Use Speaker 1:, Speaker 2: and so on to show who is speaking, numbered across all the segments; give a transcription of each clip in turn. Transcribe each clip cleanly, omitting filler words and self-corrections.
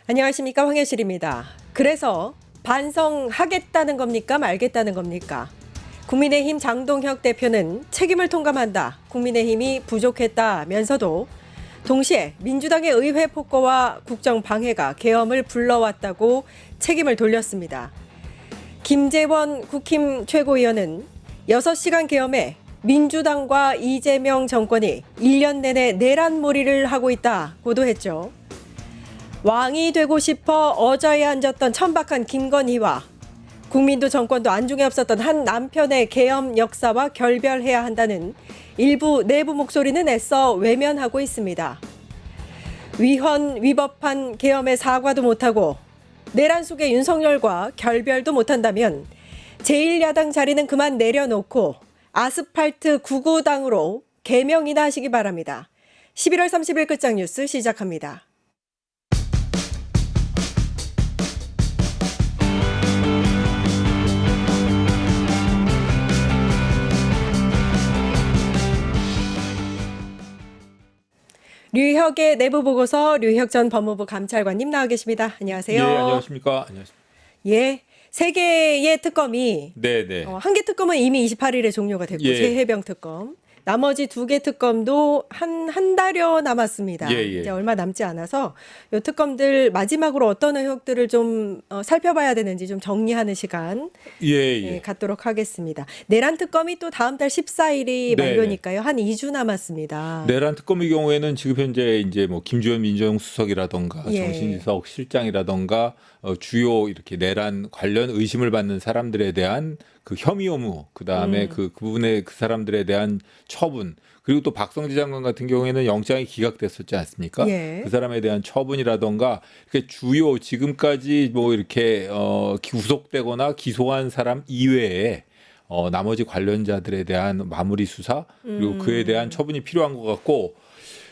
Speaker 1: 안녕하십니까, 황혜실입니다. 그래서 반성하겠다는 겁니까, 말겠다는 겁니까? 국민의힘 장동혁 대표는 책임을 통감한다, 국민의힘이 부족했다면서도 동시에 민주당의 의회 폭거와 국정 방해가 계엄을 불러왔다고 책임을 돌렸습니다. 김재원 국힘 최고위원은 6시간 계엄에 민주당과 이재명 정권이 1년 내내 내란몰이를 하고 있다고도 했죠. 왕이 되고 싶어 어저에 앉았던 천박한 김건희와 국민도 정권도 안중에 없었던 한 남편의 계엄 역사와 결별해야 한다는 일부 내부 목소리는 애써 외면하고 있습니다. 위헌위법한 계엄에 사과도 못하고 내란 속의 윤석열과 결별도 못한다면 제1야당 자리는 그만 내려놓고 아스팔트 구구당으로 개명이나 하시기 바랍니다. 11월 30일 끝장 뉴스 시작합니다. 류혁의 내부보고서 류혁 전 법무부 감찰관님 나와 계십니다. 안녕하세요.
Speaker 2: 예, 안녕하십니까. 안녕하십니까.
Speaker 1: 예, 세 개의 특검이
Speaker 2: 네네.
Speaker 1: 한 개 특검은 이미 28일에 종료가 됐고
Speaker 2: 예.
Speaker 1: 재해병 특검. 나머지 2개 특검도 한 달여 남았습니다.
Speaker 2: 예.
Speaker 1: 이제 얼마 남지 않아서 이 특검들 마지막으로 어떤 의혹들을 좀 살펴봐야 되는지 좀 정리하는 시간
Speaker 2: 예.
Speaker 1: 갖도록 하겠습니다. 내란 특검이 또 다음 달 14일이 만료니까요. 한 2주 남았습니다.
Speaker 2: 내란 특검의 경우에는 지금 현재 이제 뭐 김주현 민정수석이라던가
Speaker 1: 예.
Speaker 2: 정신이석 실장이라던가 주요 이렇게 내란 관련 의심을 받는 사람들에 대한 그 혐의 의무, 그다음에 그 부분의 그 사람들에 대한 처분, 그리고 또 박성재 장관 같은 경우에는 영장이 기각됐었지 않습니까?
Speaker 1: 예.
Speaker 2: 그 사람에 대한 처분이라던가 이렇게 주요 지금까지 뭐 이렇게 구속되거나 기소한 사람 이외에 나머지 관련자들에 대한 마무리 수사, 그리고 그에 대한 처분이 필요한 것 같고,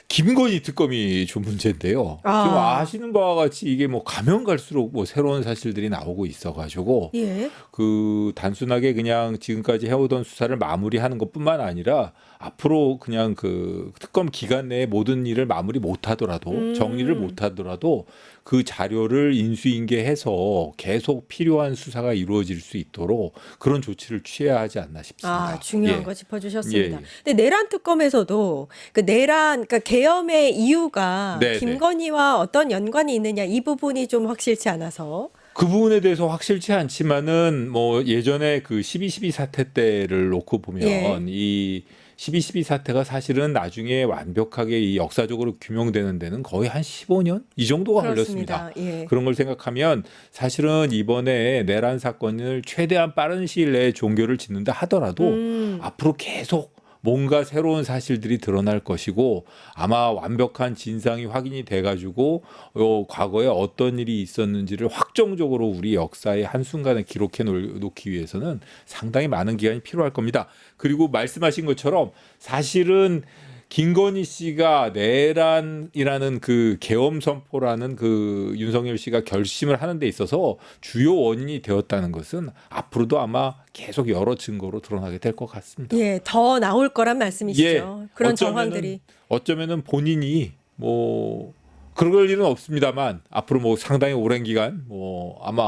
Speaker 2: 김건희 특검이 좀 문제인데요. 지금 아시는 바와 같이 이게 뭐 가면 갈수록 뭐 새로운 사실들이 나오고 있어가지고
Speaker 1: 예.
Speaker 2: 그 단순하게 그냥 지금까지 해오던 수사를 마무리하는 것뿐만 아니라 앞으로 그냥 그 특검 기간 내에 모든 일을 마무리 못하더라도 정리를 못하더라도 그 자료를 인수인계해서 계속 필요한 수사가 이루어질 수 있도록 그런 조치를 취해야 하지 않나 싶습니다.
Speaker 1: 중요한
Speaker 2: 예.
Speaker 1: 거 짚어주셨습니다.
Speaker 2: 예.
Speaker 1: 근데 내란 특검에서도 그러니까 계엄의 이유가
Speaker 2: 네네.
Speaker 1: 김건희와 어떤 연관이 있느냐 이 부분이 좀 확실치 않아서.
Speaker 2: 그 부분에 대해서 확실치 않지만은 뭐 예전에 그 12.12 사태 때를 놓고 보면
Speaker 1: 예.
Speaker 2: 이 12.12 사태가 사실은 나중에 완벽하게 이 역사적으로 규명되는 데는 거의 한 15년 이 정도가
Speaker 1: 그렇습니다.
Speaker 2: 걸렸습니다.
Speaker 1: 예.
Speaker 2: 그런 걸 생각하면 사실은 이번에 내란 사건을 최대한 빠른 시일 내에 종결을 짓는다 하더라도 앞으로 계속 뭔가 새로운 사실들이 드러날 것이고 아마 완벽한 진상이 확인이 돼가지고 과거에 어떤 일이 있었는지를 확정적으로 우리 역사의 한순간에 기록해 놓기 위해서는 상당히 많은 기간이 필요할 겁니다. 그리고 말씀하신 것처럼 사실은 김건희 씨가 내란이라는 그 계엄 선포라는 그 윤석열 씨가 결심을 하는 데 있어서 주요 원인이 되었다는 것은 앞으로도 아마 계속 여러 증거로 드러나게 될 것 같습니다.
Speaker 1: 예, 더 나올 거란 말씀이시죠.
Speaker 2: 예,
Speaker 1: 그런 정황들이.
Speaker 2: 어쩌면은 본인이 뭐 그럴 일은 없습니다만 앞으로 뭐 상당히 오랜 기간 뭐 아마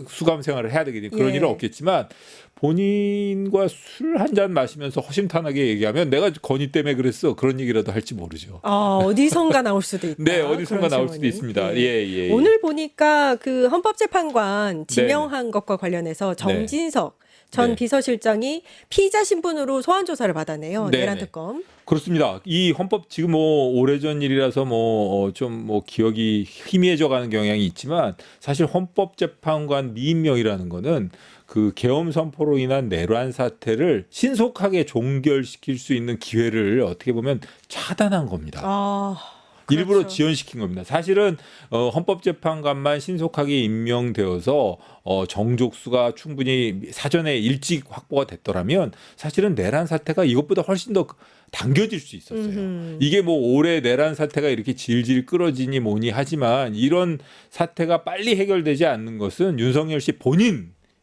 Speaker 2: 수감 생활을 해야 되겠니 그런
Speaker 1: 예.
Speaker 2: 일은 없겠지만 본인과 술 한 잔 마시면서 허심탄회하게 얘기하면 내가 건희 때문에 그랬어 그런 얘기라도 할지 모르죠.
Speaker 1: 어디선가 나올 수도 있다.
Speaker 2: 네, 어디선가
Speaker 1: 그런
Speaker 2: 나올 수도
Speaker 1: 질문이.
Speaker 2: 있습니다.
Speaker 1: 예.
Speaker 2: 예.
Speaker 1: 오늘 보니까 그 헌법재판관 지명한 것과 관련해서 정진석 전
Speaker 2: 네.
Speaker 1: 비서실장이 피의자 신분으로 소환 조사를 받았네요.
Speaker 2: 네네.
Speaker 1: 내란 특검.
Speaker 2: 그렇습니다. 이 헌법 지금 뭐 오래전 일이라서 뭐 좀 뭐 기억이 희미해져 가는 경향이 있지만 사실 헌법재판관 미임명이라는 거는 그 계엄 선포로 인한 내란 사태를 신속하게 종결시킬 수 있는 기회를 어떻게 보면 차단한 겁니다.
Speaker 1: 그렇죠.
Speaker 2: 일부러 지연시킨 겁니다. 사실은 헌법재판관만 신속하게 임명되어서 정족수가 충분히 사전에 일찍 확보가 됐더라면 사실은 내란 사태가 이것보다 훨씬 더 당겨질 수 있었어요. 이게 뭐 올해 내란 사태가 이렇게 질질 끌어지니 뭐니 하지만 이런 사태가 빨리 해결되지 않는 것은 윤석열 씨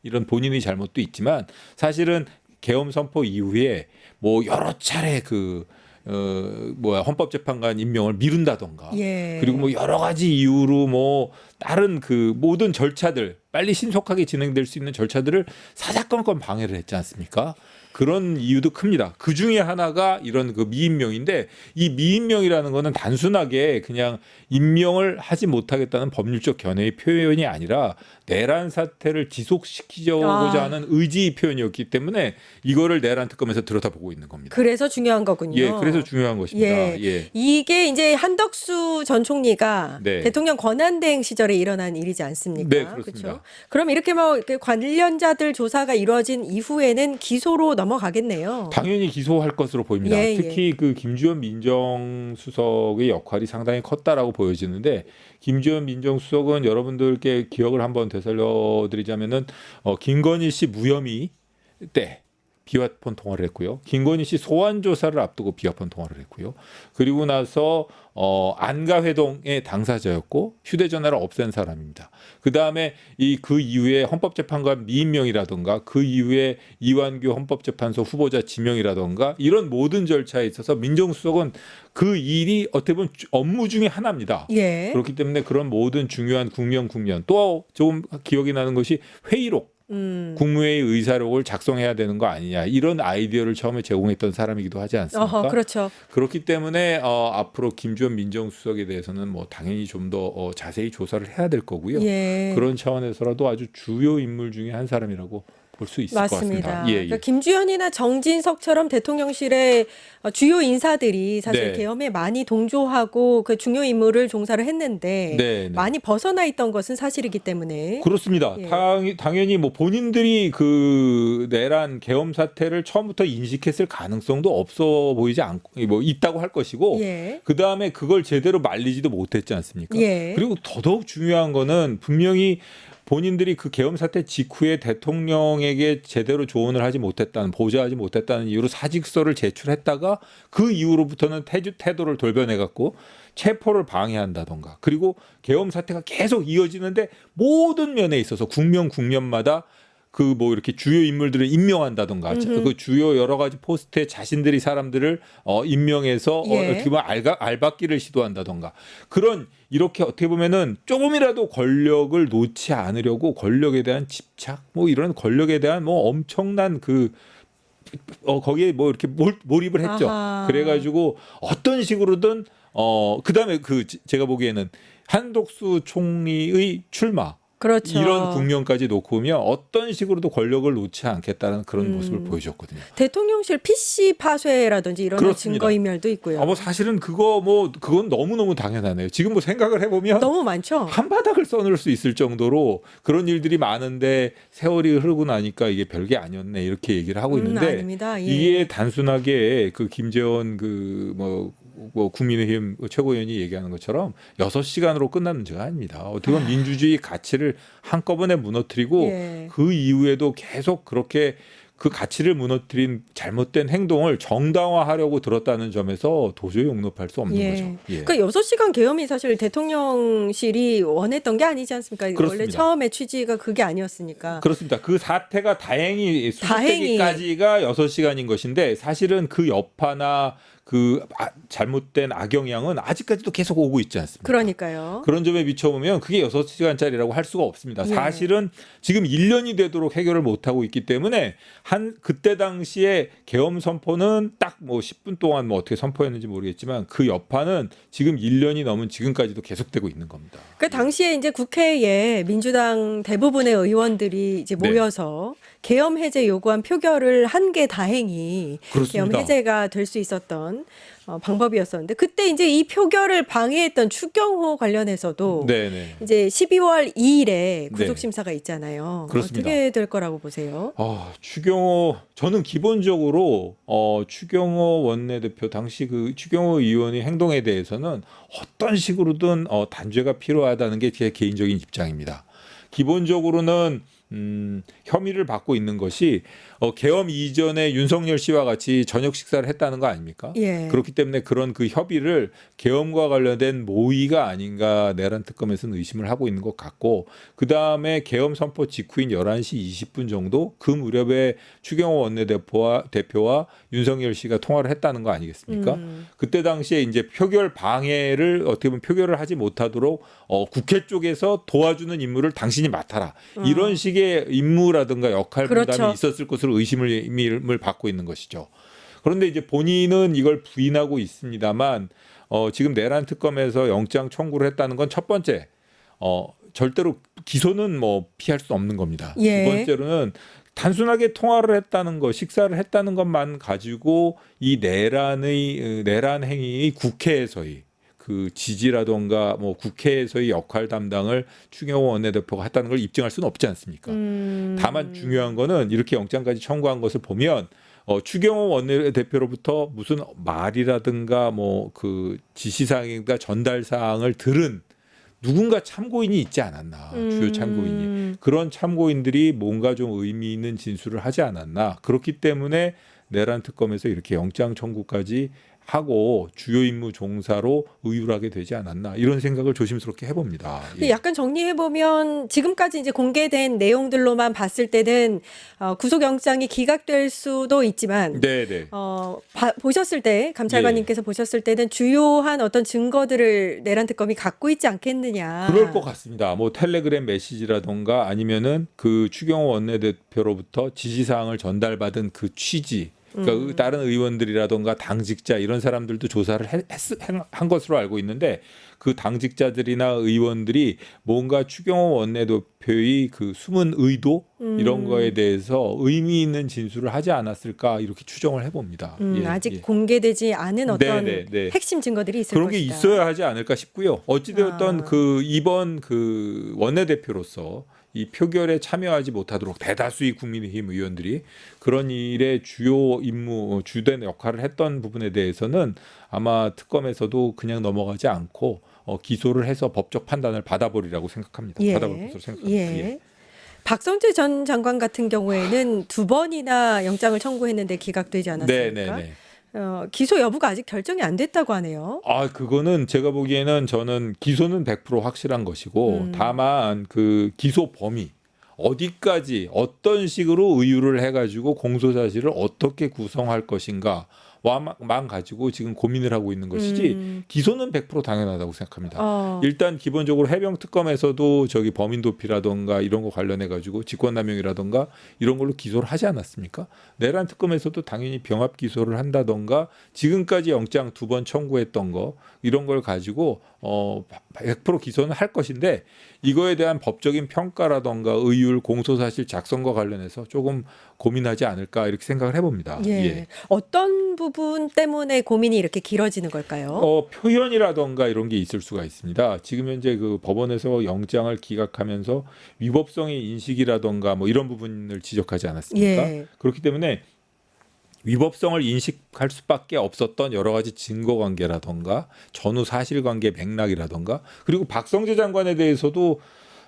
Speaker 2: 이런 본인의 잘못도 있지만 사실은 계엄 선포 이후에 뭐 여러 차례 그 헌법재판관 임명을 미룬다던가
Speaker 1: 예.
Speaker 2: 그리고 뭐 여러 가지 이유로 뭐 다른 그 모든 절차들 빨리 신속하게 진행될 수 있는 절차들을 사사건건 방해를 했지 않습니까? 그런 이유도 큽니다. 그 중에 하나가 이런 그 미임명인데 이 미임명이라는 거는 단순하게 그냥 임명을 하지 못하겠다는 법률적 견해의 표현이 아니라 내란 사태를 지속시키고자 하는 의지 표현이었기 때문에 이거를 내란 특검에서 들여다보고 있는 겁니다.
Speaker 1: 그래서 중요한 거군요.
Speaker 2: 예, 그래서 중요한 것입니다.
Speaker 1: 예.
Speaker 2: 예.
Speaker 1: 이게 이제 한덕수 전 총리가
Speaker 2: 네.
Speaker 1: 대통령 권한대행 시절에 일어난 일이지 않습니까?
Speaker 2: 네, 그렇습니다.
Speaker 1: 그렇죠? 그럼 이렇게 뭐 이렇게 관련자들 조사가 이루어진 이후에는 기소로 넘어가겠네요.
Speaker 2: 당연히 기소할 것으로 보입니다.
Speaker 1: 예,
Speaker 2: 특히 그 김주현 민정수석의 역할이 상당히 컸다라고 보여지는데 김주현 민정수석은 여러분들께 기억을 한번 되살려드리자면은 김건희 씨 무혐의 때 비화폰 통화를 했고요. 김건희 씨 소환 조사를 앞두고 비화폰 통화를 했고요. 그리고 나서 안가 회동의 당사자였고 휴대전화를 없앤 사람입니다. 그 다음에 그 이후에 헌법재판관 미임명이라든가 그 이후에 이완규 헌법재판소 후보자 지명이라든가 이런 모든 절차에 있어서 민정수석은 그 일이 어떻게 보면 업무 중에 하나입니다.
Speaker 1: 예.
Speaker 2: 그렇기 때문에 그런 모든 중요한 국면 또 조금 기억이 나는 것이 회의록 국무회의 의사록을 작성해야 되는 거 아니냐 이런 아이디어를 처음에 제공했던 사람이기도 하지 않습니까?
Speaker 1: 그렇죠.
Speaker 2: 그렇기 때문에 앞으로 김주현 민정수석에 대해서는 뭐 당연히 좀 더 자세히 조사를 해야 될 거고요.
Speaker 1: 예.
Speaker 2: 그런 차원에서라도 아주 주요 인물 중에 한 사람이라고 볼 수 있을
Speaker 1: 맞습니다.
Speaker 2: 것 같습니다. 예, 예.
Speaker 1: 그러니까 김주현이나 정진석처럼 대통령실의 주요 인사들이 사실
Speaker 2: 네.
Speaker 1: 계엄에 많이 동조하고 그 중요 임무를 종사를 했는데
Speaker 2: 네, 네.
Speaker 1: 많이 벗어나 있던 것은 사실이기 때문에
Speaker 2: 그렇습니다.
Speaker 1: 예.
Speaker 2: 당연히 뭐 본인들이 그 내란 계엄 사태를 처음부터 인식했을 가능성도 없어 보이지 않고 뭐 있다고 할 것이고
Speaker 1: 예.
Speaker 2: 그 다음에 그걸 제대로 말리지도 못했지 않습니까?
Speaker 1: 예.
Speaker 2: 그리고 더더욱 중요한 거는 분명히 본인들이 그 계엄 사태 직후에 대통령에게 제대로 조언을 하지 못했다는 보좌하지 못했다는 이유로 사직서를 제출했다가 그 이후로부터는 태도를 돌변해 갖고 체포를 방해한다던가 그리고 계엄 사태가 계속 이어지는데 모든 면에 있어서 국면마다 그 뭐 이렇게 주요 인물들을 임명한다던가 그 주요 여러 가지 포스트에 자신들이 사람들을 임명해서
Speaker 1: 예.
Speaker 2: 어떻게 보면 알박기를 시도한다던가 그런 이렇게 어떻게 보면은 조금이라도 권력을 놓지 않으려고 권력에 대한 집착 뭐 이런 권력에 대한 뭐 엄청난 거기에 뭐 이렇게 몰입을 했죠.
Speaker 1: 아하.
Speaker 2: 그래가지고 어떤 식으로든 그다음에 제가 보기에는 한덕수 총리의 출마
Speaker 1: 그렇죠.
Speaker 2: 이런 국면까지 놓고 보면 어떤 식으로도 권력을 놓지 않겠다는 그런 모습을 보여줬거든요.
Speaker 1: 대통령실 PC 파쇄라든지 이런
Speaker 2: 그렇습니다.
Speaker 1: 증거인멸도 있고요.
Speaker 2: 뭐 사실은 그건 너무너무 당연하네요. 지금 뭐 생각을 해보면
Speaker 1: 너무 많죠.
Speaker 2: 한 바닥을 써놓을 수 있을 정도로 그런 일들이 많은데 세월이 흐르고 나니까 이게 별게 아니었네 이렇게 얘기를 하고 있는데
Speaker 1: 아닙니다. 예.
Speaker 2: 이게 단순하게 그 김재원 국민의힘 최고위원이 얘기하는 것처럼 6시간으로 끝난 문제가 아닙니다. 어떻게 보면 민주주의 가치를 한꺼번에 무너뜨리고
Speaker 1: 예.
Speaker 2: 그 이후에도 계속 그렇게 그 가치를 무너뜨린 잘못된 행동을 정당화하려고 들었다는 점에서 도저히 용납할 수 없는 거죠. 예.
Speaker 1: 그러니까 6시간 계엄이 사실 대통령실이 원했던 게 아니지 않습니까? 원래
Speaker 2: 그렇습니다.
Speaker 1: 처음에 취지가 그게 아니었으니까.
Speaker 2: 그렇습니다. 그 사태가 다행히 수습되기까지가 6시간인 것인데 사실은 그 여파나 잘못된 악영향은 아직까지도 계속 오고 있지 않습니까?
Speaker 1: 그러니까요.
Speaker 2: 그런 점에 비춰보면 그게 6시간짜리라고 할 수가 없습니다.
Speaker 1: 예.
Speaker 2: 사실은 지금 1년이 되도록 해결을 못하고 있기 때문에 그때 당시에 계엄 선포는 딱 뭐 10분 동안 뭐 어떻게 선포했는지 모르겠지만 그 여파는 지금 1년이 넘은 지금까지도 계속되고 있는 겁니다.
Speaker 1: 그 당시에 이제 국회에 민주당 대부분의 의원들이 이제
Speaker 2: 네.
Speaker 1: 모여서 계엄 해제 요구한 표결을 한 게 다행히
Speaker 2: 그렇습니다.
Speaker 1: 계엄 해제가 될 수 있었던 방법이었었는데 그때 이제 이 표결을 방해했던 추경호 관련해서도
Speaker 2: 네네.
Speaker 1: 이제 12월 2일에 구속 심사가 있잖아요.
Speaker 2: 그렇습니다.
Speaker 1: 어떻게 될 거라고 보세요?
Speaker 2: 추경호 저는 기본적으로 추경호 원내대표 당시 그 추경호 의원의 행동에 대해서는 어떤 식으로든 단죄가 필요하다는 게 제 개인적인 입장입니다. 기본적으로는 혐의를 받고 있는 것이 계엄 이전에 윤석열 씨와 같이 저녁 식사를 했다는 거 아닙니까?
Speaker 1: 예.
Speaker 2: 그렇기 때문에 그런 그 협의를 계엄과 관련된 모의가 아닌가 내란 특검에서는 의심을 하고 있는 것 같고, 그 다음에 계엄 선포 직후인 11시 20분 정도 그 무렵에 추경호 원내대표와 윤석열 씨가 통화를 했다는 거 아니겠습니까? 그때 당시에 이제 표결 방해를 어떻게 보면 표결을 하지 못하도록 국회 쪽에서 도와주는 임무를 당신이 맡아라. 이런 식의 임무라든가 역할 분담이
Speaker 1: 그렇죠.
Speaker 2: 있었을 것으로 의심을 받고 있는 것이죠. 그런데 이제 본인은 이걸 부인하고 있습니다만 지금 내란 특검에서 영장 청구를 했다는 건 첫 번째 절대로 기소는 뭐 피할 수 없는 겁니다.
Speaker 1: 예.
Speaker 2: 두 번째로는 단순하게 통화를 했다는 것, 식사를 했다는 것만 가지고 이 내란 행위의 국회에서의 그 지지라던가 뭐 국회에서의 역할 담당을 추경호 원내대표가 했다는 걸 입증할 수는 없지 않습니까? 다만 중요한 거는 이렇게 영장까지 청구한 것을 보면 추경호 원내대표로부터 무슨 말이라든가 뭐 그 지시사항인가 전달 사항을 들은 누군가 참고인이 있지 않았나, 주요 참고인이. 그런 참고인들이 뭔가 좀 의미 있는 진술을 하지 않았나. 그렇기 때문에 내란 특검에서 이렇게 영장 청구까지 하고 주요 임무 종사로 의율하게 되지 않았나, 이런 생각을 조심스럽게 해봅니다. 예.
Speaker 1: 약간 정리해 보면 지금까지 이제 공개된 내용들로만 봤을 때는 구속영장이 기각될 수도 있지만,
Speaker 2: 네네.
Speaker 1: 보셨을 때 감찰관님께서 보셨을 때는 주요한 어떤 증거들을 내란 특검이 갖고 있지 않겠느냐.
Speaker 2: 그럴 것 같습니다. 뭐 텔레그램 메시지라던가 아니면은 그 추경호 원내대표로부터 지시사항을 전달받은 그 취지. 그러니까 다른 의원들이라던가 당직자 이런 사람들도 조사를 한 것으로 알고 있는데, 그 당직자들이나 의원들이 뭔가 추경호 원내대표의 그 숨은 의도 이런 거에 대해서 의미 있는 진술을 하지 않았을까, 이렇게 추정을 해봅니다.
Speaker 1: 아직 공개되지 않은 어떤
Speaker 2: 네네네.
Speaker 1: 핵심 증거들이 있을
Speaker 2: 그런
Speaker 1: 것이다.
Speaker 2: 게 있어야 하지 않을까 싶고요. 어찌되었던 그 이번 그 원내대표로서 이 표결에 참여하지 못하도록 대다수의 국민의힘 의원들이 그런 일에 주요 임무, 주된 역할을 했던 부분에 대해서는 아마 특검에서도 그냥 넘어가지 않고 기소를 해서 법적 판단을 받아버리라고 생각합니다.
Speaker 1: 예.
Speaker 2: 받아볼 것으로 생각합니다.
Speaker 1: 예.
Speaker 2: 예.
Speaker 1: 박성재 전 장관 같은 경우에는 2번이나 영장을 청구했는데 기각되지 않았습니까?
Speaker 2: 네네네.
Speaker 1: 기소 여부가 아직 결정이 안 됐다고 하네요.
Speaker 2: 그거는 제가 보기에는 저는 기소는 100% 확실한 것이고, 다만 그 기소 범위 어디까지 어떤 식으로 의유를 해가지고 공소 사실을 어떻게 구성할 것인가만 가지고 지금 고민을 하고 있는 것이지, 기소는 100% 당연하다고 생각합니다. 일단 기본적으로 해병 특검에서도 저기 범인 도피라던가 이런 거 관련해 가지고 직권남용이라던가 이런 걸로 기소를 하지 않았습니까? 내란 특검에서도 당연히 병합 기소를 한다던가 지금까지 영장 2번 청구했던 거 이런 걸 가지고 100% 기소는 할 것인데, 이거에 대한 법적인 평가라던가 의율, 공소사실 작성과 관련해서 조금 고민하지 않을까, 이렇게 생각을 해봅니다.
Speaker 1: 예. 어떤 부분 때문에 고민이 이렇게 길어지는 걸까요?
Speaker 2: 표현이라던가 이런 게 있을 수가 있습니다. 지금 현재 그 법원에서 영장을 기각하면서 위법성의 인식이라던가 뭐 이런 부분을 지적하지 않았습니까?
Speaker 1: 예.
Speaker 2: 그렇기 때문에 위법성을 인식할 수밖에 없었던 여러 가지 증거관계라던가 전후 사실관계 맥락이라던가, 그리고 박성재 장관에 대해서도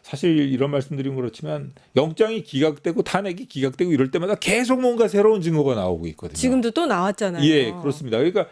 Speaker 2: 사실 이런 말씀드리면 그렇지만 영장이 기각되고 탄핵이 기각되고 이럴 때마다 계속 뭔가 새로운 증거가 나오고 있거든요.
Speaker 1: 지금도 또 나왔잖아요.
Speaker 2: 예, 그렇습니다. 그러니까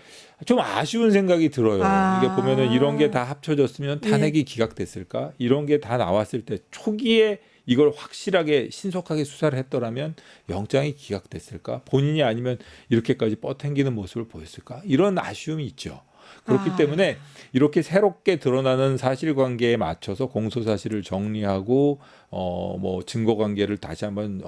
Speaker 2: 좀 아쉬운 생각이 들어요. 이게 보면은 이런 게 다 합쳐졌으면 탄핵이 기각됐을까? 이런 게 다 나왔을 때 초기에 이걸 확실하게 신속하게 수사를 했더라면 영장이 기각됐을까? 본인이 아니면 이렇게까지 뻗탱기는 모습을 보였을까? 이런 아쉬움이 있죠. 그렇기 때문에 이렇게 새롭게 드러나는 사실관계에 맞춰서 공소사실을 정리하고 뭐 증거관계를 다시 한번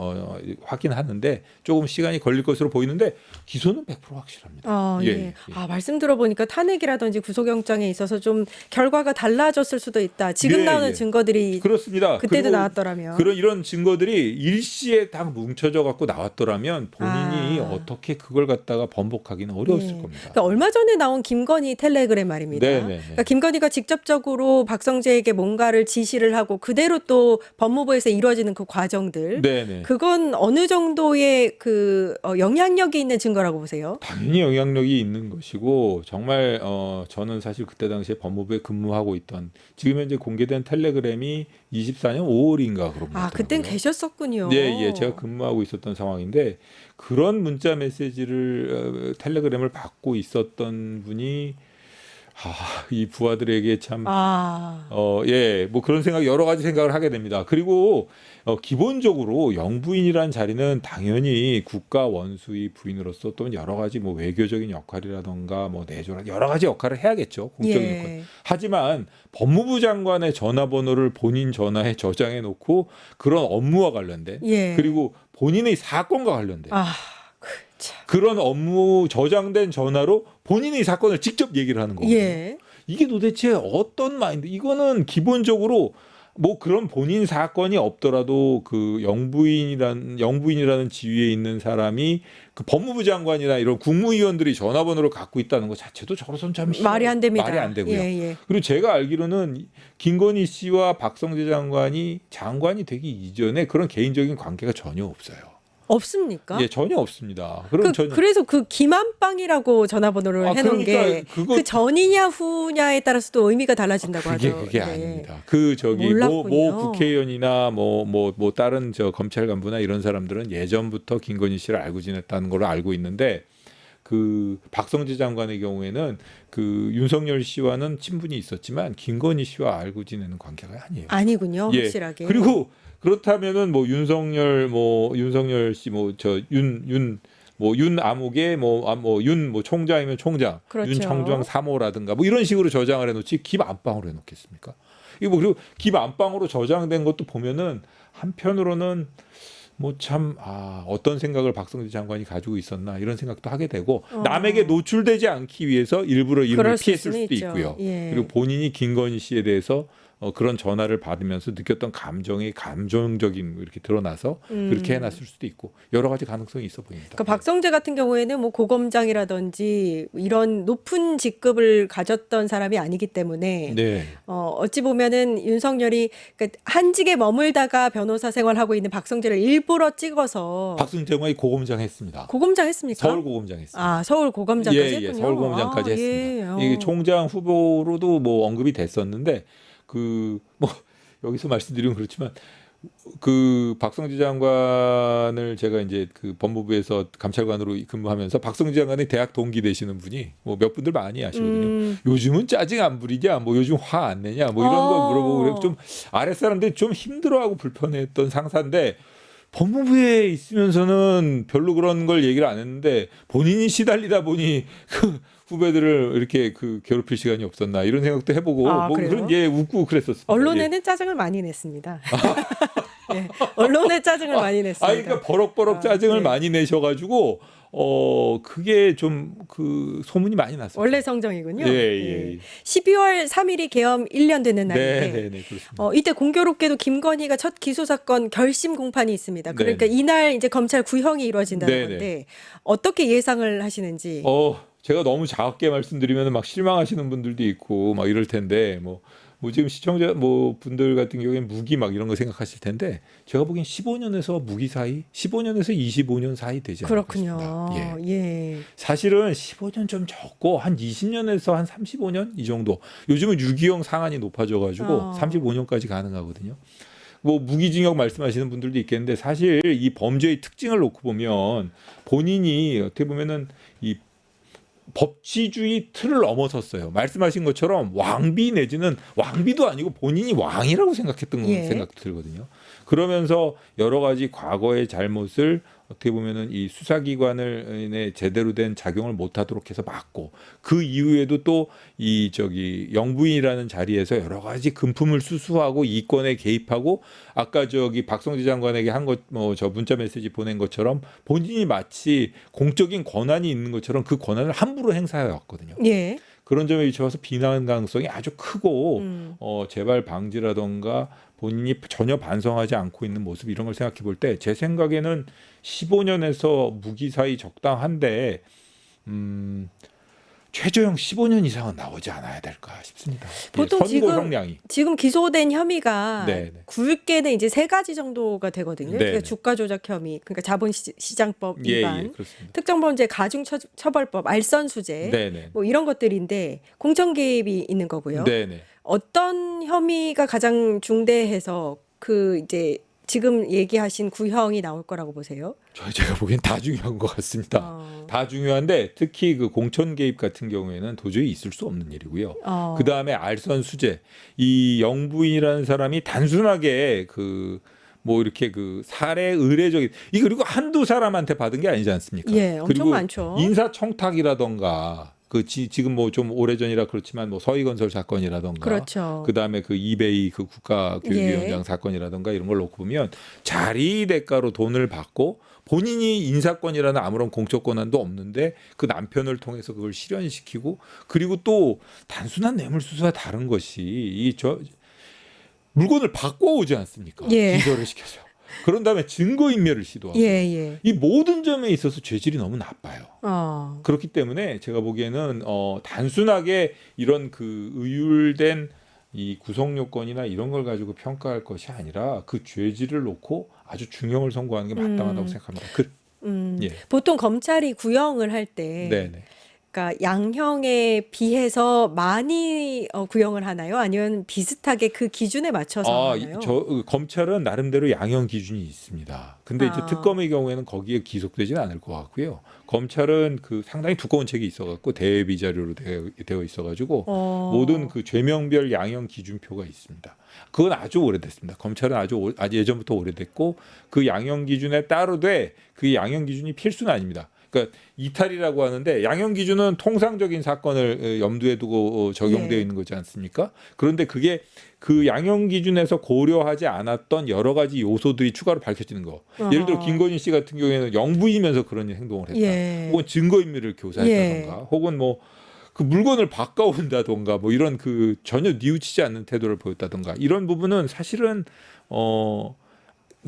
Speaker 2: 확인하는데 조금 시간이 걸릴 것으로 보이는데, 기소는 100% 확실합니다.
Speaker 1: 예. 말씀 들어보니까 탄핵이라든지 구속영장에 있어서 좀 결과가 달라졌을 수도 있다. 지금 나오는 증거들이
Speaker 2: 그렇습니다.
Speaker 1: 그때도 나왔더라면.
Speaker 2: 이런 증거들이 일시에 다 뭉쳐져 갖고 나왔더라면 본인이 어떻게 그걸 갖다가 번복하기는 어려웠을 겁니다.
Speaker 1: 그러니까 얼마 전에 나온 김건희 김건희 텔레그램 말입니다.
Speaker 2: 네네네.
Speaker 1: 그러니까 김건희가 직접적으로 박성재에게 뭔가를 지시를 하고 그대로 또 법무부에서 이루어지는 그 과정들,
Speaker 2: 네네.
Speaker 1: 그건 어느 정도의 영향력이 있는 증거라고 보세요?
Speaker 2: 당연히 영향력이 있는 것이고 정말 저는 사실 그때 당시에 법무부에 근무하고 있던 지금 현재 공개된 텔레그램이 24년 5월인가 그런 거
Speaker 1: 아, 그땐
Speaker 2: 같더라고요.
Speaker 1: 계셨었군요.
Speaker 2: 예, 제가 근무하고 있었던 상황인데 그런 문자 메시지를 텔레그램을 받고 있었던 분이 이 부하들에게 참
Speaker 1: 아,
Speaker 2: 예, 뭐 그런 생각 여러 가지 생각을 하게 됩니다. 그리고 기본적으로 영부인이란 자리는 당연히 국가 원수의 부인으로서 또는 여러 가지 뭐 외교적인 역할이라던가 뭐 내조라 여러 가지 역할을 해야겠죠. 공적인 역할.
Speaker 1: 예.
Speaker 2: 하지만 법무부 장관의 전화번호를 본인 전화에 저장해 놓고 그런 업무와 관련된
Speaker 1: 예.
Speaker 2: 그리고 본인의 사건과 관련된
Speaker 1: 아, 참.
Speaker 2: 그런 업무 저장된 전화로 본인의 사건을 직접 얘기를 하는 거거든요.
Speaker 1: 예.
Speaker 2: 이게 도대체 어떤 마인드? 이거는 기본적으로 뭐 그런 본인 사건이 없더라도 그 영부인이라는 지위에 있는 사람이 그 법무부 장관이나 이런 국무위원들이 전화번호를 갖고 있다는 것 자체도 저로선 참
Speaker 1: 말이 안 됩니다.
Speaker 2: 말이 안 되고요.
Speaker 1: 예, 예.
Speaker 2: 그리고 제가 알기로는 김건희 씨와 박성재 장관이 되기 이전에 그런 개인적인 관계가 전혀 없어요.
Speaker 1: 없습니까?
Speaker 2: 예, 전혀 없습니다. 그럼 전혀
Speaker 1: 그래서 그 김한빵이라고 전화번호를 해놓은
Speaker 2: 그러니까
Speaker 1: 게 그 전이냐 후냐에 따라서도 의미가 달라진다고 하죠.
Speaker 2: 그게
Speaker 1: 예.
Speaker 2: 아닙니다. 그 저기
Speaker 1: 몰랐군요.
Speaker 2: 모 국회의원이나 뭐 다른 저 검찰 간부나 이런 사람들은 예전부터 김건희 씨를 알고 지냈다는 걸로 알고 있는데 그 박성재 장관의 경우에는 그 윤석열 씨와는 친분이 있었지만 김건희 씨와 알고 지내는 관계가 아니에요.
Speaker 1: 아니군요,
Speaker 2: 예.
Speaker 1: 확실하게.
Speaker 2: 그리고 그렇다면은 뭐 윤석열 씨 윤 아무개 윤 총장이면 총장,
Speaker 1: 그렇죠.
Speaker 2: 윤 청장 3호라든가 뭐 이런 식으로 저장을 해놓지 김 안방으로 해놓겠습니까? 이거 뭐 그리고 김 안방으로 저장된 것도 보면은 한편으로는 뭐 참 어떤 생각을 박성재 장관이 가지고 있었나 이런 생각도 하게 되고 남에게 노출되지 않기 위해서 일부러 이름을
Speaker 1: 그럴
Speaker 2: 피했을
Speaker 1: 수는
Speaker 2: 수도
Speaker 1: 있죠.
Speaker 2: 있고요.
Speaker 1: 예.
Speaker 2: 그리고 본인이 김건희 씨에 대해서 그런 전화를 받으면서 느꼈던 감정이 감정적인 이렇게 드러나서 그렇게 해놨을 수도 있고 여러 가지 가능성이 있어 보입니다.
Speaker 1: 그러니까 박성재 같은 경우에는 뭐 고검장이라든지 이런 높은 직급을 가졌던 사람이 아니기 때문에
Speaker 2: 네.
Speaker 1: 어찌 보면은 윤석열이 그러니까 한직에 머물다가 변호사 생활하고 있는 박성재를 일부러 찍어서
Speaker 2: 박승재 장관이 고검장 했습니다.
Speaker 1: 고검장 했습니까?
Speaker 2: 서울 고검장 했습니다.
Speaker 1: 서울 고검장까지
Speaker 2: 예,
Speaker 1: 했군요.
Speaker 2: 서울 고검장까지 했습니다. 이게 총장 후보로도 뭐 언급이 됐었는데 그 뭐 여기서 말씀드리면 그렇지만 그 박성재 장관을 제가 이제 그 법무부에서 감찰관으로 근무하면서 박성재 장관의 대학 동기 되시는 분이 뭐 몇 분들 많이 아시거든요. 요즘은 짜증 안 부리냐, 뭐 요즘 화 안 내냐, 뭐 이런 거 물어보고 그래서 좀 아랫 사람들이 좀 힘들어하고 불편했던 상사인데 법무부에 있으면서는 별로 그런 걸 얘기를 안 했는데 본인이 시달리다 보니 그 후배들을 이렇게 그 괴롭힐 시간이 없었나 이런 생각도 해보고 뭐
Speaker 1: 그래요?
Speaker 2: 그런 웃고 그랬었습니다.
Speaker 1: 언론에는 짜증을 많이 냈습니다. 예, 언론에 짜증을 많이 냈습니다.
Speaker 2: 그러니까 버럭버럭 짜증을
Speaker 1: 예.
Speaker 2: 많이 내셔가지고 그게 좀 그 소문이 많이 났어요.
Speaker 1: 원래 성정이군요.
Speaker 2: 예.
Speaker 1: 12월 3일이 계엄 1년 되는 날인데
Speaker 2: 네, 그렇습니다.
Speaker 1: 이때 공교롭게도 김건희가 첫 기소 사건 결심 공판이 있습니다. 그러니까
Speaker 2: 네네.
Speaker 1: 이날 이제 검찰 구형이 이루어진다는
Speaker 2: 네네.
Speaker 1: 건데 어떻게 예상을 하시는지.
Speaker 2: 제가 너무 작게 말씀드리면 막 실망하시는 분들도 있고 막 이럴 텐데 뭐 지금 시청자 분들 같은 경우에는 무기 막 이런 거 생각하실 텐데 제가 보기엔 15년에서 무기 사이, 15년에서 25년 사이 되지 않을까
Speaker 1: 그렇군요.
Speaker 2: 싶습니다.
Speaker 1: 예.
Speaker 2: 사실은 15년 좀 적고 한 20년에서 한 35년 이 정도. 요즘은 유기형 상한이 높아져가지고 35년까지 가능하거든요. 뭐 무기징역 말씀하시는 분들도 있겠는데 사실 이 범죄의 특징을 놓고 보면 본인이 어떻게 보면은 이 법치주의 틀을 넘어섰어요. 말씀하신 것처럼 왕비 내지는 왕비도 아니고 본인이 왕이라고 생각했던 생각도 들거든요. 그러면서 여러 가지 과거의 잘못을 어떻게 보면은 이 수사기관을 제대로 된 작용을 못하도록 해서 막고 그 이후에도 또 이 영부인이라는 자리에서 여러 가지 금품을 수수하고 이권에 개입하고 아까 박성재 장관에게 한 것 저 문자 메시지 보낸 것처럼 본인이 마치 공적인 권한이 있는 것처럼 그 권한을 함부로 행사해 왔거든요.
Speaker 1: 예.
Speaker 2: 그런 점에 비춰서 비난 가능성이 아주 크고 재발 방지라던가 본인이 전혀 반성하지 않고 있는 모습 이런 걸 생각해 볼 때 제 생각에는 15년에서 무기 사이 적당한데 최저형 15년 이상은 나오지 않아야 될까 싶습니다.
Speaker 1: 보통
Speaker 2: 선고
Speaker 1: 지금
Speaker 2: 형량이.
Speaker 1: 지금 기소된 혐의가
Speaker 2: 네, 네.
Speaker 1: 굵게는 이제 세 가지 정도가 되거든요.
Speaker 2: 네,
Speaker 1: 그러니까
Speaker 2: 네.
Speaker 1: 주가 조작 혐의, 그러니까 자본시장법
Speaker 2: 예,
Speaker 1: 위반,
Speaker 2: 예, 그렇습니다.
Speaker 1: 특정범죄 가중처벌법, 알선수재,
Speaker 2: 네, 네.
Speaker 1: 뭐 이런 것들인데 공천 개입이 있는 거고요.
Speaker 2: 네, 네.
Speaker 1: 어떤 혐의가 가장 중대해서 그 이제 지금 얘기하신 구형이 나올 거라고 보세요?
Speaker 2: 제가 보기엔 다 중요한 것 같습니다. 다 중요한데 특히 그 공천 개입 같은 경우에는 도저히 있을 수 없는 일이고요. 그 다음에 알선 수재, 이 영부인이라는 사람이 단순하게 그 뭐 이렇게 그 사례 의례적인 이 그리고 한두 사람한테 받은 게 아니지 않습니까?
Speaker 1: 예, 엄청
Speaker 2: 그리고
Speaker 1: 많죠.
Speaker 2: 인사청탁이라던가 그 지금 뭐 좀 오래전이라 그렇지만 뭐 서희건설 사건이라던가
Speaker 1: 그렇죠.
Speaker 2: 그다음에 그 이베이 그 국가교육위원장
Speaker 1: 예.
Speaker 2: 사건이라던가 이런 걸 놓고 보면 자리 대가로 돈을 받고 본인이 인사권이라는 아무런 공적 권한도 없는데 그 남편을 통해서 그걸 실현시키고 그리고 또 단순한 뇌물수수와 다른 것이 이 물건을 바꿔오지 않습니까?
Speaker 1: 예.
Speaker 2: 기소를 시켜서. 그런 다음에 증거인멸을 시도하고
Speaker 1: 예, 예.
Speaker 2: 이 모든 점에 있어서 죄질이 너무 나빠요.
Speaker 1: 어.
Speaker 2: 그렇기 때문에 제가 보기에는 단순하게 이런 그 의율된 이 구성 요건이나 이런 걸 가지고 평가할 것이 아니라 그 죄질을 놓고 아주 중형을 선고하는 게 마땅하다고 생각합니다. 예.
Speaker 1: 보통 검찰이 구형을 할 때
Speaker 2: 네네.
Speaker 1: 그러니까 양형에 비해서 많이 구형을 하나요? 아니면 비슷하게 그 기준에 맞춰서 하나요?
Speaker 2: 검찰은 나름대로 양형 기준이 있습니다. 근데 이제 특검의 경우에는 거기에 기속되지는 않을 것 같고요. 검찰은 그 상당히 두꺼운 책이 있어갖고 대비 자료로 되어 있어가지고 모든 그 죄명별 양형 기준표가 있습니다. 그건 아주 오래됐습니다. 검찰은 아주 예전부터 오래됐고 그 양형 기준에 따르되 그 양형 기준이 필수는 아닙니다. 그러니까 이탈이라고 하는데 양형 기준은 통상적인 사건을 염두에 두고 적용되어
Speaker 1: 예.
Speaker 2: 있는 거지 않습니까? 그런데 그게 그 양형 기준에서 고려하지 않았던 여러 가지 요소들이 추가로 밝혀지는 거. 예를 들어 김건희 씨 같은 경우에는 영부이면서 그런 행동을 했다.
Speaker 1: 예.
Speaker 2: 혹은 증거인멸을 교사했다던가,
Speaker 1: 예.
Speaker 2: 혹은 뭐 그 물건을 바꿔온다던가, 뭐 이런 그 전혀 뉘우치지 않는 태도를 보였다던가 이런 부분은 사실은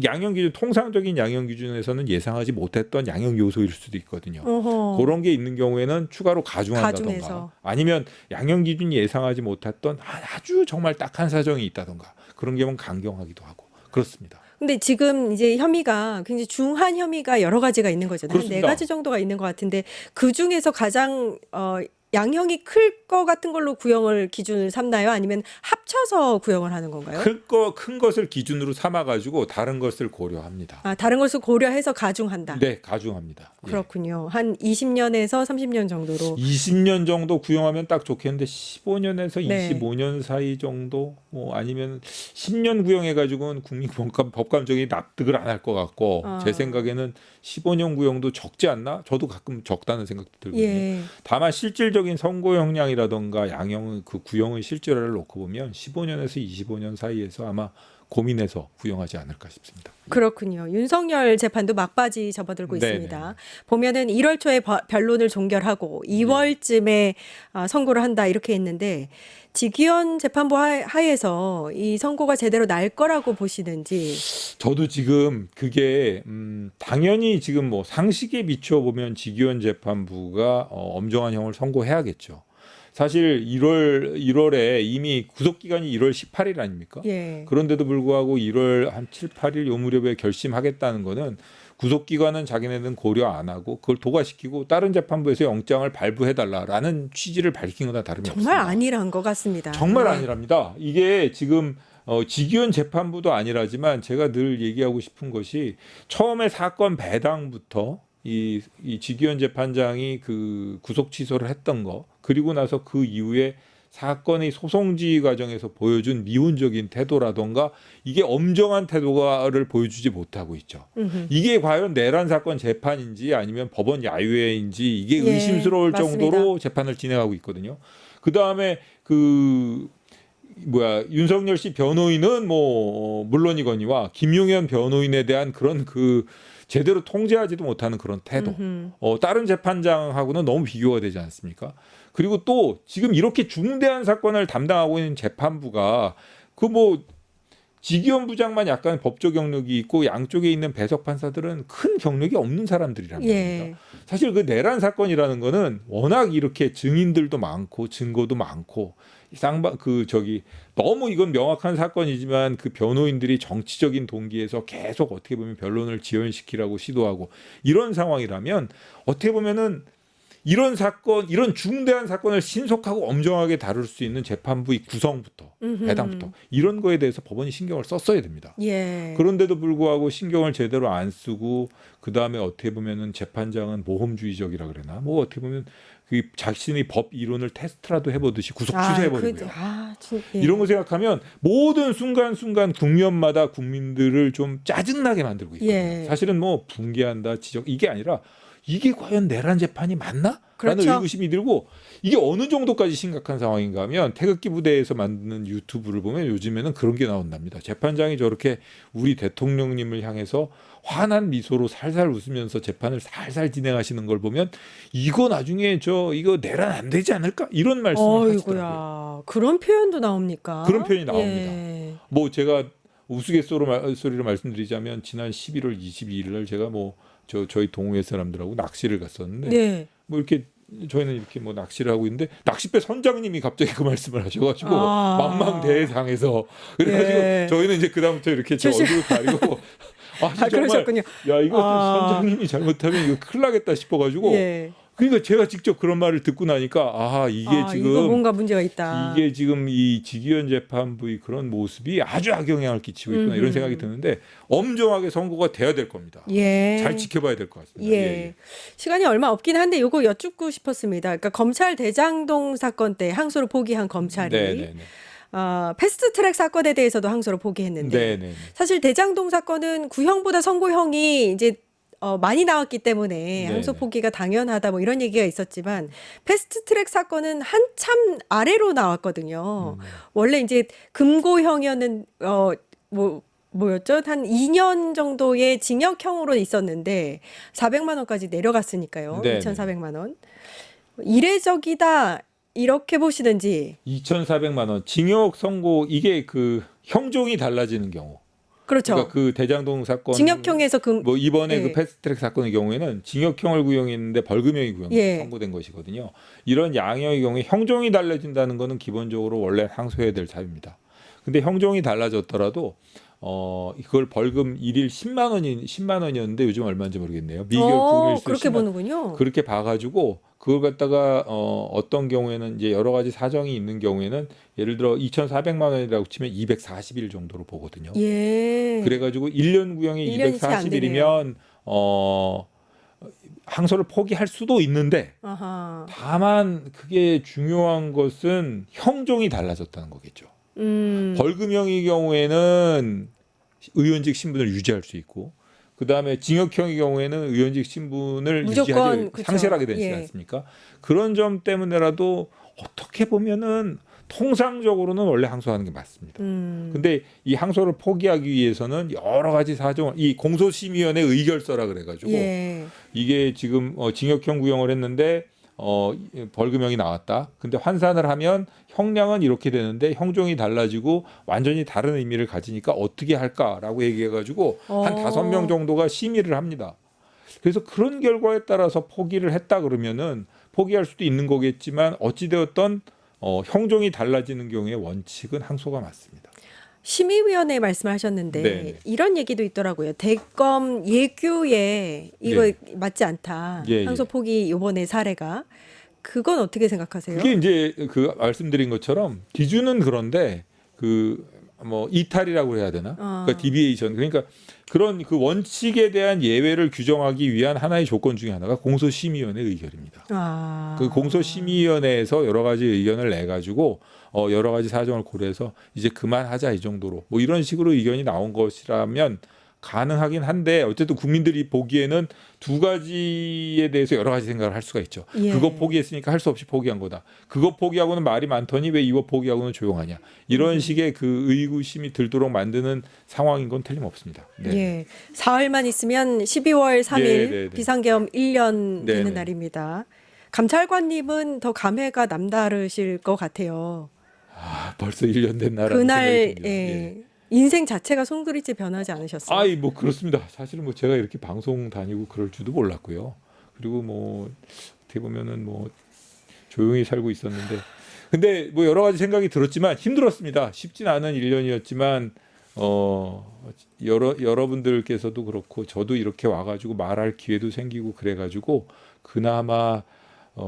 Speaker 2: 양형 기준 통상적인 양형 기준에서는 예상하지 못했던 양형 요소일 수도 있거든요.
Speaker 1: 어허.
Speaker 2: 그런 게 있는 경우에는 추가로 가중한다던가
Speaker 1: 가중해서.
Speaker 2: 아니면 양형 기준이 예상하지 못했던 아주 정말 딱한 사정이 있다던가 그런 경우는 강경하기도 하고 그렇습니다.
Speaker 1: 근데 지금 이제 혐의가 굉장히 중한 혐의가 여러 가지가 있는 거잖아요. 한 네
Speaker 2: 그렇습니다.
Speaker 1: 가지 정도가 있는 것 같은데 그 중에서 가장 양형이 클 거 같은 걸로 구형을 기준을 삼나요? 아니면 합쳐서 구형을 하는 건가요?
Speaker 2: 큰 것을 기준으로 삼아 가지고 다른 것을 고려합니다.
Speaker 1: 아, 다른 것을 고려해서 가중한다.
Speaker 2: 네, 가중합니다. 예.
Speaker 1: 그렇군요. 한 20년에서 30년 정도로.
Speaker 2: 20년 정도 구형하면 딱 좋겠는데 15년에서
Speaker 1: 네.
Speaker 2: 25년 사이 정도 뭐 아니면 10년 구형해 가지고는 법감정이 납득을 안 할 것 같고 제 생각에는 15년 구형도 적지 않나? 저도 가끔 적다는 생각도 들거든요.
Speaker 1: 예.
Speaker 2: 다만 실질적인 선고 형량이라던가 양형 그 구형의 실질화를 놓고 보면 15년에서 25년 사이에서 아마 고민해서 구형하지 않을까 싶습니다.
Speaker 1: 그렇군요. 윤석열 재판도 막바지 접어들고
Speaker 2: 네네.
Speaker 1: 있습니다. 보면은 1월 초에 변론을 종결하고 2월쯤에 선고를 한다 이렇게 했는데 지기현 재판부 하에서 이 선고가 제대로 날 거라고 보시는지.
Speaker 2: 저도 지금 그게 당연히 지금 뭐 상식에 비춰 보면 지기현 재판부가 엄정한 형을 선고해야겠죠. 사실 1월에 이미 구속 기간이 1월 18일 아닙니까?
Speaker 1: 예.
Speaker 2: 그런데도 불구하고 1월 한 7, 8일 요 무렵에 결심하겠다는 거는 구속 기간은 자기네는 고려 안 하고 그걸 도과시키고 다른 재판부에서 영장을 발부해 달라라는 취지를 밝힌 거나 다름이 없습니다.
Speaker 1: 정말 아니란 것 같습니다.
Speaker 2: 정말
Speaker 1: 네.
Speaker 2: 아니랍니다. 이게 지금 지기현 재판부도 아니라지만 제가 늘 얘기하고 싶은 것이 처음에 사건 배당부터 이 지기현 재판장이 그 구속 취소를 했던 거 그리고 나서 그 이후에 사건의 소송 지휘 과정에서 보여준 미온적인 태도라던가 이게 엄정한 태도를 보여주지 못하고 있죠. 이게 과연 내란 사건 재판인지 아니면 법원 야유회인지 이게
Speaker 1: 예,
Speaker 2: 의심스러울
Speaker 1: 맞습니다.
Speaker 2: 정도로 재판을 진행하고 있거든요. 그 다음에 윤석열 씨 변호인은 뭐 물론이거니와 김용현 변호인에 대한 그런 제대로 통제하지도 못하는 그런 태도. 다른 재판장하고는 너무 비교가 되지 않습니까? 그리고 또 지금 이렇게 중대한 사건을 담당하고 있는 재판부가 지기현 부장만 약간 법조 경력이 있고 양쪽에 있는 배석 판사들은 큰 경력이 없는 사람들이란 말입니다.
Speaker 1: 예.
Speaker 2: 사실 그 내란 사건이라는 거는 워낙 이렇게 증인들도 많고 증거도 많고 쌍방 너무 이건 명확한 사건이지만 그 변호인들이 정치적인 동기에서 계속 어떻게 보면 변론을 지연시키라고 시도하고 이런 상황이라면 어떻게 보면은 이런 사건, 이런 중대한 사건을 신속하고 엄정하게 다룰 수 있는 재판부의 구성부터 배당부터 이런 거에 대해서 법원이 신경을 썼어야 됩니다.
Speaker 1: 예.
Speaker 2: 그런데도 불구하고 신경을 제대로 안 쓰고 그 다음에 어떻게 보면은 재판장은 모험주의적이라 그러나 뭐 어떻게 보면 그 자신의 법 이론을 테스트라도 해보듯이 구속 취소해버리고요.
Speaker 1: 예.
Speaker 2: 이런 거 생각하면 모든 순간순간 국면마다 국민들을 좀 짜증나게 만들고 있거든요.
Speaker 1: 예.
Speaker 2: 사실은 뭐 붕괴한다 지적 이게 아니라 이게 과연 내란 재판이 맞나?
Speaker 1: 그렇죠.
Speaker 2: 라는 의구심이 들고 이게 어느 정도까지 심각한 상황인가 하면 태극기 부대에서 만드는 유튜브를 보면 요즘에는 그런 게 나온답니다. 재판장이 저렇게 우리 대통령님을 향해서 환한 미소로 살살 웃으면서 재판을 살살 진행하시는 걸 보면 이거 나중에 이거 내란 안 되지 않을까? 이런 말씀을 하시더라고요.
Speaker 1: 어이구야. 그런 표현도 나옵니까?
Speaker 2: 그런 표현이 나옵니다.
Speaker 1: 예.
Speaker 2: 뭐 제가 우스갯소리로 말씀드리자면 지난 11월 22일 날 제가 저희 동호회 사람들하고 낚시를 갔었는데
Speaker 1: 네.
Speaker 2: 뭐 이렇게 저희는 이렇게 뭐 낚시를 하고 있는데 낚싯배 선장님이 갑자기 그 말씀을 하셔가지고 만망대해상에서 그래가지고
Speaker 1: 예.
Speaker 2: 저희는 이제 그다음부터 이렇게 제 얼굴 가리고 정말
Speaker 1: 그러셨군요.
Speaker 2: 야 이거 선장님이 잘못하면 이거 큰일 나겠다 싶어가지고
Speaker 1: 예.
Speaker 2: 그러니까 제가 직접 그런 말을 듣고 나니까 이게 지금
Speaker 1: 이거 뭔가 문제가 있다.
Speaker 2: 이게 지금 이 지기현 재판부의 그런 모습이 아주 악영향을 끼치고 있구나 이런 생각이 드는데 엄정하게 선고가 돼야 될 겁니다.
Speaker 1: 예.
Speaker 2: 잘 지켜봐야 될 것 같습니다.
Speaker 1: 예. 시간이 얼마 없긴 한데 이거 여쭙고 싶었습니다. 그러니까 검찰 대장동 사건 때 항소를 포기한 검찰이
Speaker 2: 네네네.
Speaker 1: 패스트트랙 사건에 대해서도 항소를 포기했는데
Speaker 2: 네네.
Speaker 1: 사실 대장동 사건은 구형보다 선고형이 이제 많이 나왔기 때문에
Speaker 2: 네네.
Speaker 1: 항소 포기가 당연하다 뭐 이런 얘기가 있었지만 패스트트랙 사건은 한참 아래로 나왔거든요. 원래 이제 금고형이었는 뭐였죠? 한 2년 정도의 징역형으로 있었는데 400만 원까지 내려갔으니까요.
Speaker 2: 네네.
Speaker 1: 2,400만 원. 이례적이다 이렇게 보시는지.
Speaker 2: 2,400만 원 징역 선고 이게 그 형종이 달라지는 경우.
Speaker 1: 그렇죠.
Speaker 2: 그러니까 그 대장동 사건
Speaker 1: 징역형에서
Speaker 2: 뭐 이번에
Speaker 1: 예.
Speaker 2: 그 패스트트랙 사건의 경우에는 징역형을 구형했는데 벌금형이
Speaker 1: 예.
Speaker 2: 선고된 것이거든요. 이런 양형의 경우에 형종이 달라진다는 거는 기본적으로 원래 항소해야 될 사유입니다. 근데 형종이 달라졌더라도 이걸 벌금 일일 10만 원이었는데 요즘 얼마인지 모르겠네요. 미결 구일수
Speaker 1: 그렇게 보는군요.
Speaker 2: 그렇게 봐가지고 그걸 갖다가 어떤 경우에는 이제 여러 가지 사정이 있는 경우에는 예를 들어 2,400만 원이라고 치면 240일 정도로 보거든요.
Speaker 1: 예.
Speaker 2: 그래가지고 1년 구형이
Speaker 1: 1년이 채 안
Speaker 2: 240일이면 항소를 포기할 수도 있는데
Speaker 1: 아하.
Speaker 2: 다만 그게 중요한 것은 형종이 달라졌다는 거겠죠. 벌금형의 경우에는 의원직 신분을 유지할 수 있고 그다음에 징역형의 경우에는 의원직 신분을
Speaker 1: 무조건,
Speaker 2: 유지하지
Speaker 1: 그쵸.
Speaker 2: 상실하게 되지
Speaker 1: 예.
Speaker 2: 않습니까? 그런 점 때문에라도 어떻게 보면은 통상적으로는 원래 항소하는 게 맞습니다. 근데 이 항소를 포기하기 위해서는 여러 가지 사정, 이 공소심의위원회 의결서라 그래가지고
Speaker 1: 예.
Speaker 2: 이게 지금 징역형 구형을 했는데 벌금형이 나왔다. 근데 환산을 하면 형량은 이렇게 되는데 형종이 달라지고 완전히 다른 의미를 가지니까 어떻게 할까라고 얘기해가지고 한 5명 정도가 심의를 합니다. 그래서 그런 결과에 따라서 포기를 했다 그러면은 포기할 수도 있는 거겠지만 어찌되었던 형종이 달라지는 경우에 원칙은 항소가 맞습니다.
Speaker 1: 심의위원회 말씀하셨는데
Speaker 2: 네네.
Speaker 1: 이런 얘기도 있더라고요. 대검 예규에 이거
Speaker 2: 네.
Speaker 1: 맞지 않다.
Speaker 2: 예,
Speaker 1: 항소 포기 이번에 사례가 그건 어떻게 생각하세요?
Speaker 2: 그게 이제 그 말씀드린 것처럼 기준은 그런데 그 뭐 이탈이라고 해야 되나? 그러니까 디비에이션 그러니까 그런 그 원칙에 대한 예외를 규정하기 위한 하나의 조건 중에 하나가 공소심의위원회 의결입니다. 그 공소심의위원회에서 여러 가지 의견을 내 가지고 여러 가지 사정을 고려해서 이제 그만하자 이 정도로 뭐 이런 식으로 의견이 나온 것이라면 가능하긴 한데 어쨌든 국민들이 보기에는 두 가지에 대해서 여러 가지 생각을 할 수가 있죠.
Speaker 1: 예.
Speaker 2: 그거 포기했으니까 할 수 없이 포기한 거다. 그거 포기하고는 말이 많더니 왜 이거 포기하고는 조용하냐. 이런 식의 그 의구심이 들도록 만드는 상황인 건 틀림없습니다. 네.
Speaker 1: 예. 사흘만 있으면 12월 3일
Speaker 2: 네네네.
Speaker 1: 비상계엄 1년 되는
Speaker 2: 네네.
Speaker 1: 날입니다. 감찰관님은 더 감회가 남다르실 것 같아요.
Speaker 2: 벌써 1년 된 나라는
Speaker 1: 그날
Speaker 2: 생각이 듭니다.
Speaker 1: 예. 인생 자체가 송두리째 변하지 않으셨어요?
Speaker 2: 아이 뭐 그렇습니다. 사실은 뭐 제가 이렇게 방송 다니고 그럴 줄도 몰랐고요. 그리고 뭐 어떻게 보면은 뭐 조용히 살고 있었는데 근데 뭐 여러 가지 생각이 들었지만 힘들었습니다. 쉽진 않은 1년이었지만 여러분들께서도 그렇고 저도 이렇게 와가지고 말할 기회도 생기고 그래가지고 그나마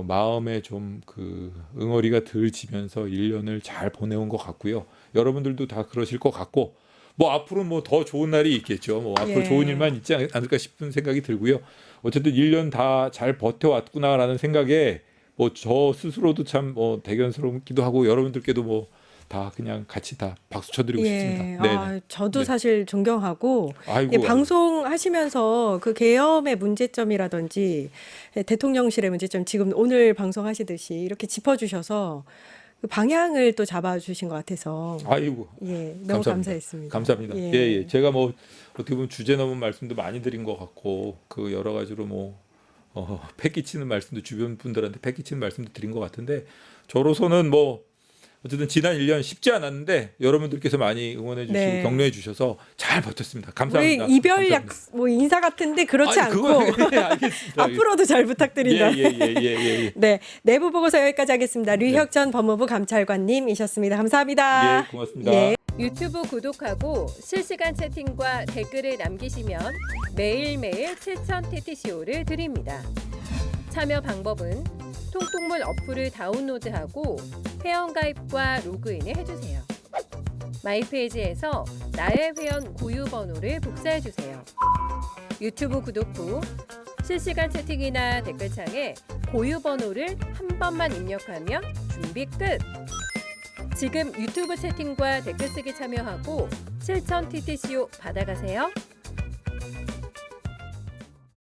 Speaker 2: 마음에 좀 그 응어리가 덜 지면서 1년을 잘 보내온 것 같고요. 여러분들도 다 그러실 것 같고 뭐 앞으로 뭐 더 좋은 날이 있겠죠. 뭐 앞으로
Speaker 1: 예.
Speaker 2: 좋은 일만 있지 않을까 싶은 생각이 들고요. 어쨌든 1년 다 잘 버텨왔구나라는 생각에 뭐 저 스스로도 참 뭐 대견스럽기도 하고 여러분들께도 뭐 다 그냥 같이 다 박수 쳐드리고 싶습니다. 네.
Speaker 1: 아, 저도
Speaker 2: 네.
Speaker 1: 사실 존경하고
Speaker 2: 아이고.
Speaker 1: 이게 방송하시면서 그 계엄의 문제점이라든지 대통령실의 문제점 지금 오늘 방송하시듯이 이렇게 짚어주셔서 그 방향을 또 잡아주신 것 같아서
Speaker 2: 아이고.
Speaker 1: 예, 너무
Speaker 2: 감사합니다.
Speaker 1: 감사했습니다.
Speaker 2: 감사합니다.
Speaker 1: 예.
Speaker 2: 예. 제가 뭐 어떻게 보면 주제 넘은 말씀도 많이 드린 것 같고 그 여러 가지로 뭐 패기치는 말씀도 주변 분들한테 패기치는 말씀도 드린 것 같은데 저로서는 뭐 어쨌든 지난 1년 쉽지 않았는데 여러분들께서 많이 응원해 주시고
Speaker 1: 네.
Speaker 2: 격려해 주셔서 잘 버텼습니다.
Speaker 1: 우리
Speaker 2: 감사합니다.
Speaker 1: 이별
Speaker 2: 감사합니다.
Speaker 1: 뭐 인사 같은데 그렇지
Speaker 2: 아니,
Speaker 1: 않고
Speaker 2: 그거, 예, 알겠습니다.
Speaker 1: 앞으로도 잘 부탁드린다.
Speaker 2: 예.
Speaker 1: 네, 내부 보고서 여기까지 하겠습니다. 류혁전 법무부 감찰관님이셨습니다. 감사합니다.
Speaker 2: 예, 고맙습니다.
Speaker 1: 예.
Speaker 3: 유튜브 구독하고 실시간 채팅과 댓글을 남기시면 매일매일 7,000TTCO를 드립니다. 참여 방법은 통통물 어플을 다운로드하고 회원가입과 로그인을 해주세요. 마이페이지에서 나의 회원 고유 번호를 복사해주세요. 유튜브 구독 후 실시간 채팅이나 댓글창에 고유 번호를 한 번만 입력하면 준비 끝! 지금 유튜브 채팅과 댓글 쓰기 참여하고 7,000TTCO 받아가세요.